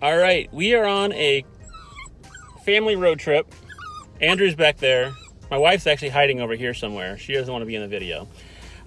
All right, we are on a family road trip. Andrew's back there. My wife's actually hiding over here somewhere. She doesn't want to be in the video.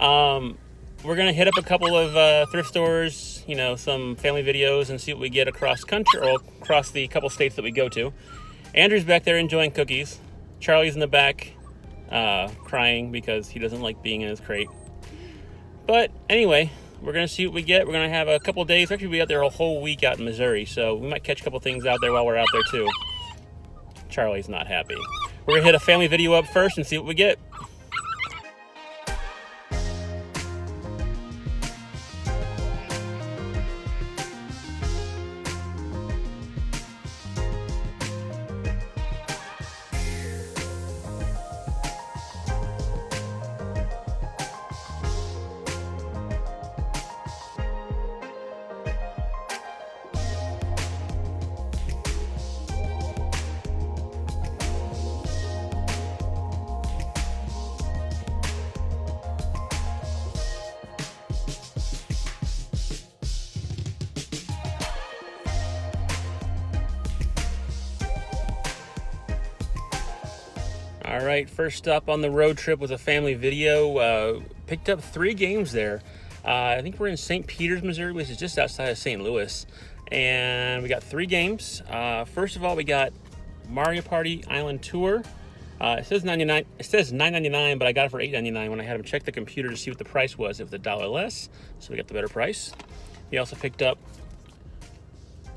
We're gonna hit up a couple of thrift stores, some family videos, and see what we get across country or across the couple states that we go to. Andrew's back there enjoying cookies. Charlie's in the back, crying because he doesn't like being in his crate. But anyway, we're gonna see what we get. We're gonna have a couple days. Actually, we'll be out there a whole week out in Missouri, so we might catch a couple things out there while we're out there too. Charlie's not happy. We're gonna hit a family video up first and see what we get. All right, first up on the road trip was a family video. Picked up 3 games there. I think we're in St. Peters, Missouri, which is just outside of St. Louis. And we got 3 games. First of all, we got Mario Party Island Tour. It says $99. It says $9.99, but I got it for $8.99 when I had him check the computer to see what the price was. It was $1 less, so we got the better price. He also picked up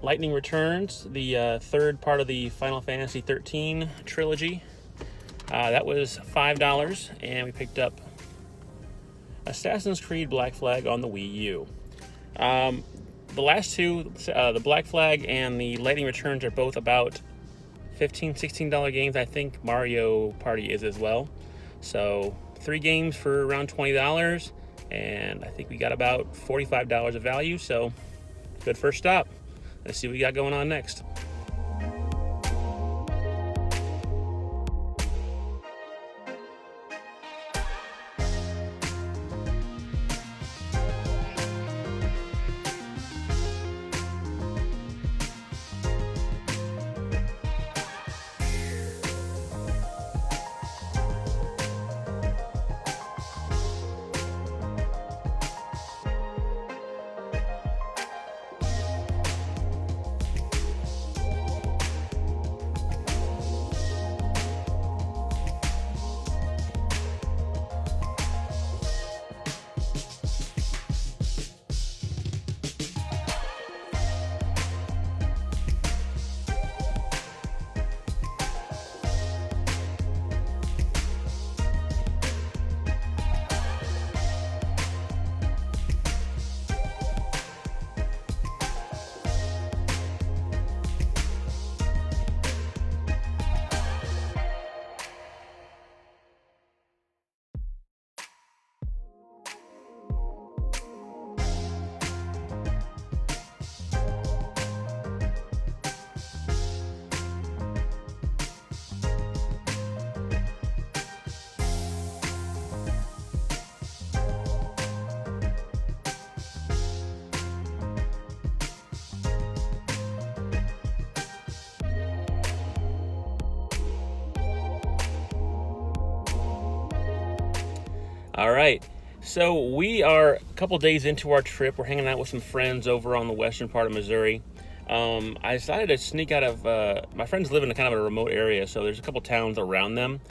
Lightning Returns, the third part of the Final Fantasy 13 trilogy. That was $5, and we picked up Assassin's Creed Black Flag on the Wii U. The last two, the Black Flag and the Lightning Returns, are both about $15, $16 games. I think Mario Party is as well. So 3 games for around $20, and I think we got about $45 of value, so good first stop. Let's see what we got going on next. All right, so we are a couple days into our trip. We're hanging out with some friends over on the western part of Missouri. I decided to sneak out of, my friends live in kind of a remote area, so there's a couple towns around them.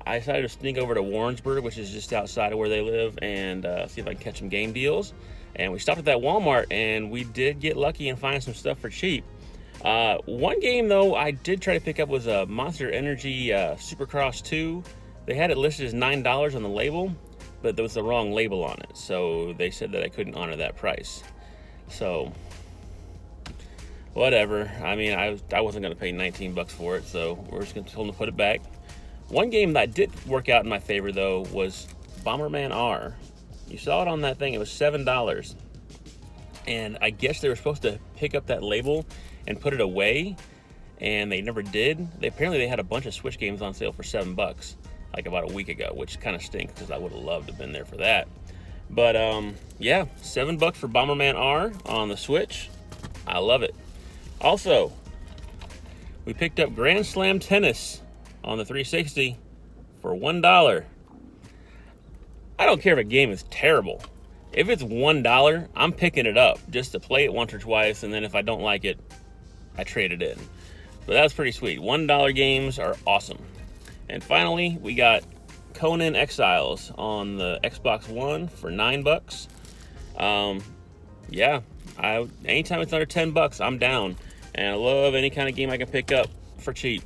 I decided to sneak over to Warrensburg, which is just outside of where they live, and see if I can catch some game deals. And we stopped at that Walmart, and we did get lucky and find some stuff for cheap. One game, though, I did try to pick up was a Monster Energy Supercross 2. They had it listed as $9 on the label, but there was the wrong label on it, so they said that I couldn't honor that price. So whatever. I mean, I wasn't going to pay $19 for it, so we're just going to tell them to put it back. One game that did work out in my favor, though, was Bomberman R. You saw it on that thing. It was $7, and I guess they were supposed to pick up that label and put it away, and they never did. Apparently they had a bunch of Switch games on sale for $7 like about a week ago, which kind of stinks because I would have loved to have been there for that. But yeah, $7 for Bomberman R on the Switch. I love it. Also, we picked up Grand Slam Tennis on the 360 for $1. I don't care if a game is terrible. If it's $1, I'm picking it up just to play it once or twice, and then if I don't like it, I trade it in. So that's pretty sweet. $1 games are awesome. And finally, we got Conan Exiles on the Xbox One for $9. Yeah, anytime it's under $10, I'm down. And I love any kind of game I can pick up for cheap.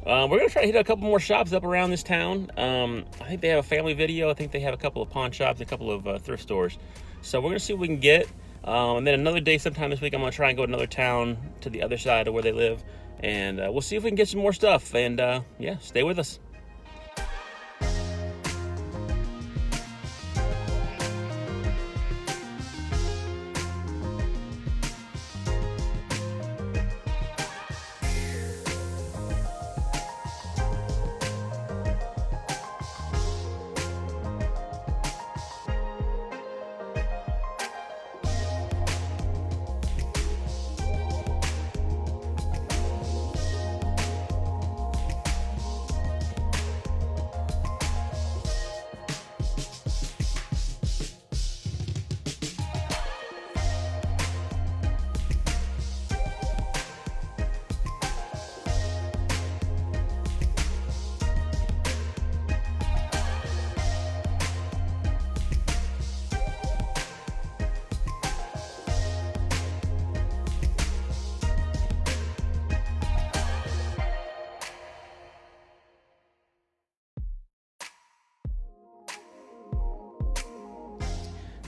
We're going to try to hit a couple more shops up around this town. I think they have a family video. I think they have a couple of pawn shops, a couple of thrift stores. So we're going to see what we can get. And then another day sometime this week, I'm going to try and go to another town to the other side of where they live. And we'll see if we can get some more stuff. And yeah, stay with us.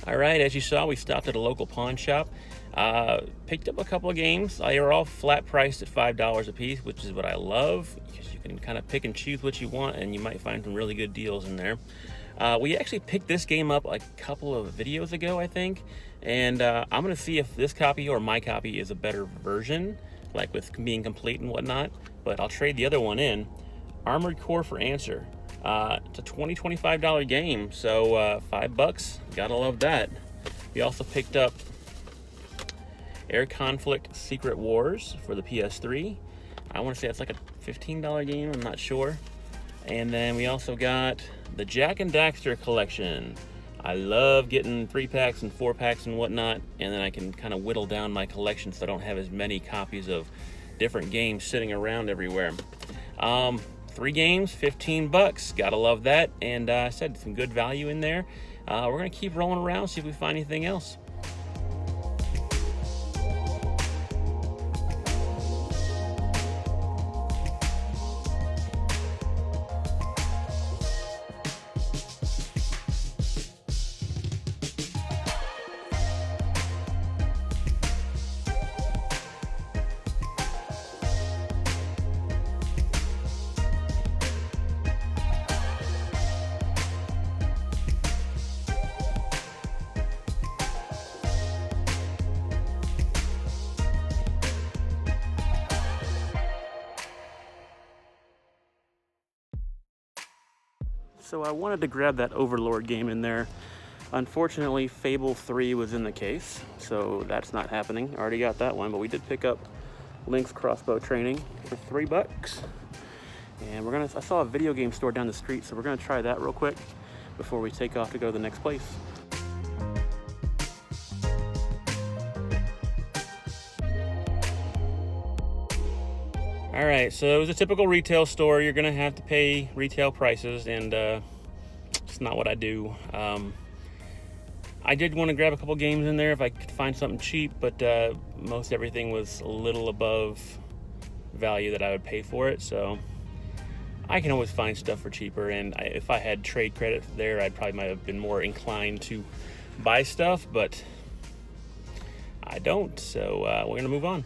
All right, as you saw, we stopped at a local pawn shop, picked up a couple of games. They are all flat priced at $5 a piece, which is what I love, because you can kind of pick and choose what you want, and you might find some really good deals in there. We actually picked this game up a couple of videos ago, I think, and I'm going to see if this copy or my copy is a better version, like with being complete and whatnot, but I'll trade the other one in. Armored Core for Answer. It's a $25 game, so $5, gotta love that. We also picked up Air Conflict Secret Wars for the PS3. I want to say it's like a $15 game, I'm not sure. And then we also got the Jak and Daxter collection. I love getting 3-packs and 4-packs and whatnot, and then I can kind of whittle down my collection so I don't have as many copies of different games sitting around everywhere. 3 games, $15. Gotta love that. And I said some good value in there. We're gonna keep rolling around, see if we find anything else. So I wanted to grab that Overlord game in there. Unfortunately, Fable 3 was in the case, so that's not happening. I already got that one, but we did pick up Link's Crossbow Training for $3. And I saw a video game store down the street, so we're gonna try that real quick before we take off to go to the next place. All right, so it was a typical retail store. You're gonna have to pay retail prices, and it's not what I do. I did want to grab a couple games in there if I could find something cheap, but most everything was a little above value that I would pay for it, so I can always find stuff for cheaper, and if I had trade credit there, I probably might have been more inclined to buy stuff, but I don't, so we're gonna move on.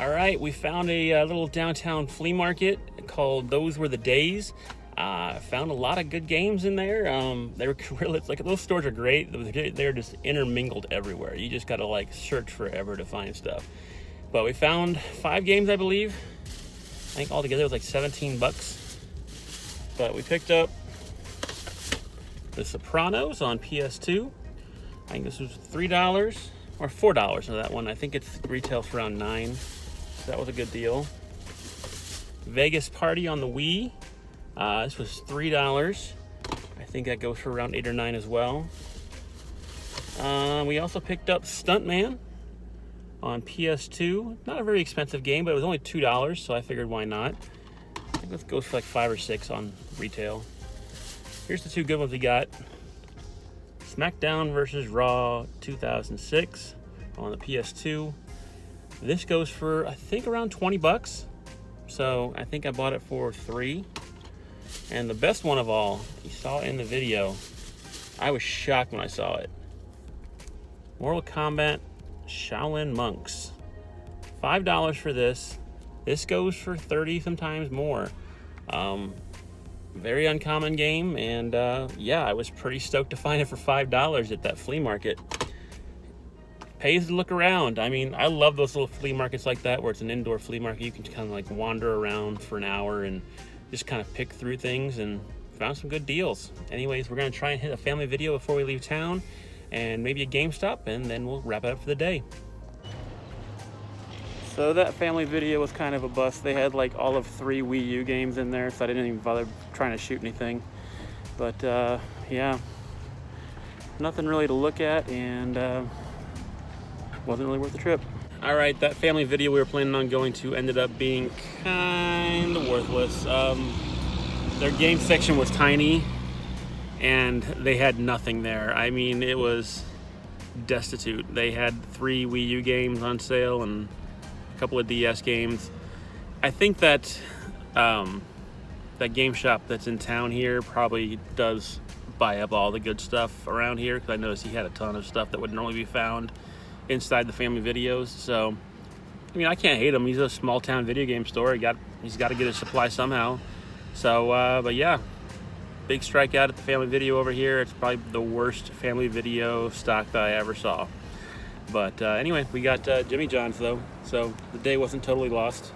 All right, we found a little downtown flea market called Those Were the Days. Found a lot of good games in there. They were really, like, those stores are great. They're just intermingled everywhere. You just gotta like search forever to find stuff. But we found 5 games, I believe. I think altogether it was like 17 bucks. But we picked up The Sopranos on PS2. I think this was $3 or $4 for that one. I think it's retails for around $9. So that was a good deal. Vegas Party on the Wii. This was $3. I think that goes for around $8 or $9 as well. We also picked up Stuntman on PS2. Not a very expensive game, but it was only $2, so I figured why not. I think this goes for like $5 or $6 on retail. Here's the 2 good ones we got. SmackDown vs. Raw 2006 on the PS2. This goes for, I think, around 20 bucks. So I think I bought it for $3. And the best one of all, you saw it in the video. I was shocked when I saw it. Mortal Kombat Shaolin Monks. $5 for this. This goes for 30, sometimes more. Very uncommon game, and yeah, I was pretty stoked to find it for $5 at that flea market. Pays to look around. I mean, I love those little flea markets like that where it's an indoor flea market. You can kind of like wander around for an hour and just kind of pick through things, and found some good deals. Anyways, we're gonna try and hit a family video before we leave town, and maybe a GameStop, and then we'll wrap it up for the day. So that family video was kind of a bust. They had like all of 3 Wii U games in there, so I didn't even bother trying to shoot anything. But yeah, nothing really to look at, and wasn't really worth the trip. All right, that family video we were planning on going to ended up being kind of worthless. Their game section was tiny, and they had nothing there. I mean, it was destitute. They had 3 Wii U games on sale and a couple of DS games. I think that that game shop that's in town here probably does buy up all the good stuff around here, because I noticed he had a ton of stuff that would normally be found inside the family videos. So I mean, I can't hate him. He's a small town video game store. He's got to get his supply somehow. So but yeah, big strikeout at the family video over here. It's probably the worst family video stock that I ever saw. But anyway, we got Jimmy John's though, so the day wasn't totally lost.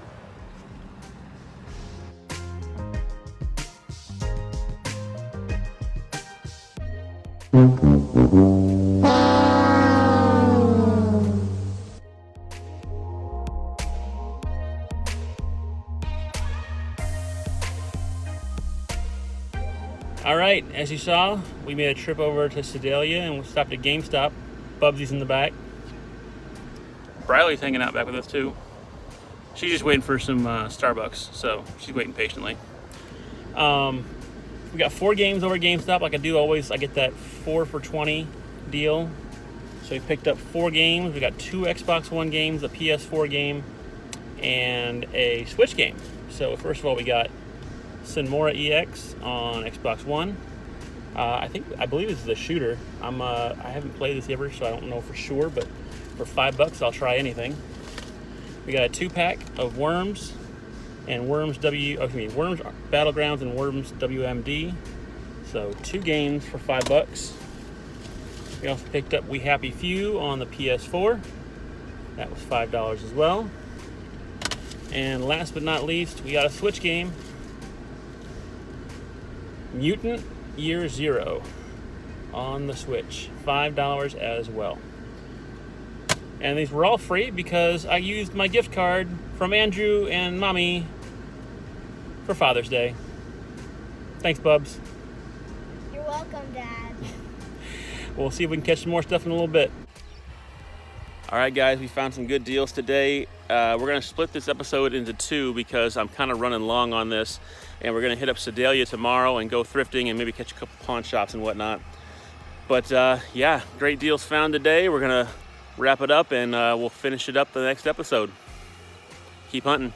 All right, as you saw, we made a trip over to Sedalia and we stopped at GameStop. Bubsy's in the back. Briley's hanging out back with us too. She's just waiting for some Starbucks, so she's waiting patiently. We got 4 games over at GameStop, like I do always. I get that 4 for $20 deal. So we picked up 4 games. We got 2 Xbox One games, a PS4 game, and a Switch game. So first of all, we got Sinmora EX on Xbox One. I believe this is a shooter. I haven't played this ever, so I don't know for sure, but for $5 I'll try anything. We got a 2-pack of Worms and Worms Battlegrounds and Worms WMD. So 2 games for $5. We also picked up We Happy Few on the PS4. That was $5 as well. And last but not least, we got a Switch game, Mutant Year Zero on the Switch, $5 as well. And these were all free because I used my gift card from Andrew and Mommy for Father's Day. Thanks, Bubs. You're welcome, Dad. We'll see if we can catch some more stuff in a little bit. All right, guys, we found some good deals today. We're going to split this episode into 2 because I'm kind of running long on this. And we're going to hit up Sedalia tomorrow and go thrifting and maybe catch a couple pawn shops and whatnot. But yeah, great deals found today. We're going to wrap it up and we'll finish it up the next episode. Keep hunting.